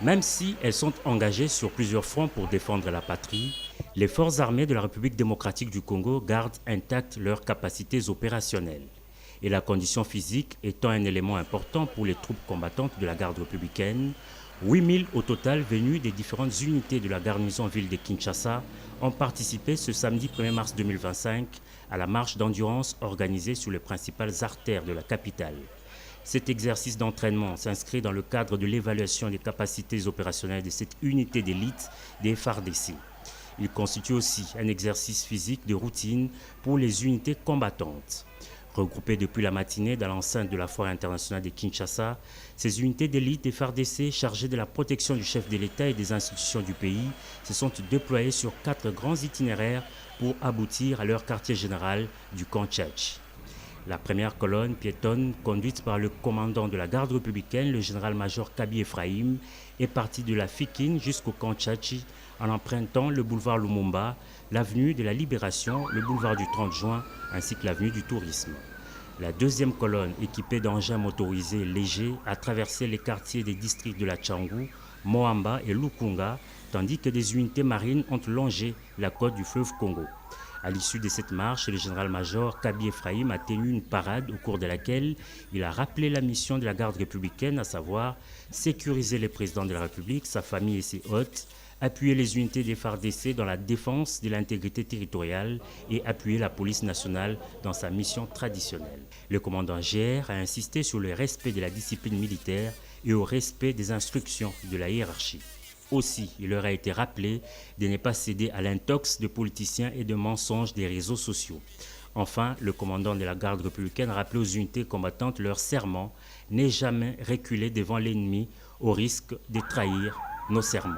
Même si elles sont engagées sur plusieurs fronts pour défendre la patrie, les forces armées de la République démocratique du Congo gardent intactes leurs capacités opérationnelles. Et la condition physique étant un élément important pour les troupes combattantes de la garde républicaine, 8000 au total venus des différentes unités de la garnison ville de Kinshasa ont participé ce samedi 1er mars 2025 à la marche d'endurance organisée sur les principales artères de la capitale. Cet exercice d'entraînement s'inscrit dans le cadre de l'évaluation des capacités opérationnelles de cette unité d'élite des FARDC. Il constitue aussi un exercice physique de routine pour les unités combattantes. Regroupées depuis la matinée dans l'enceinte de la foire internationale de Kinshasa, ces unités d'élite des FARDC chargées de la protection du chef de l'État et des institutions du pays se sont déployées sur 4 grands itinéraires pour aboutir à leur quartier général du camp Tchatch. La première colonne piétonne, conduite par le commandant de la garde républicaine, le général-major Kaby Ephraim, est partie de la Fikine jusqu'au camp Tchatchi en empruntant le boulevard Lumumba, l'avenue de la Libération, le boulevard du 30 juin ainsi que l'avenue du Tourisme. La deuxième colonne, équipée d'engins motorisés légers, a traversé les quartiers des districts de la Tchangou, Moamba et Lukunga, tandis que des unités marines ont longé la côte du fleuve Congo. À l'issue de cette marche, le général-major Kaby Ephraim a tenu une parade au cours de laquelle il a rappelé la mission de la garde républicaine, à savoir sécuriser le président de la République, sa famille et ses hôtes, appuyer les unités des FARDC dans la défense de l'intégrité territoriale et appuyer la police nationale dans sa mission traditionnelle. Le commandant GR a insisté sur le respect de la discipline militaire et au respect des instructions de la hiérarchie. Aussi, il leur a été rappelé de ne pas céder à l'intox de politiciens et de mensonges des réseaux sociaux. Enfin, le commandant de la garde républicaine a rappelé aux unités combattantes leur serment, n'est jamais reculer devant l'ennemi au risque de trahir nos serments.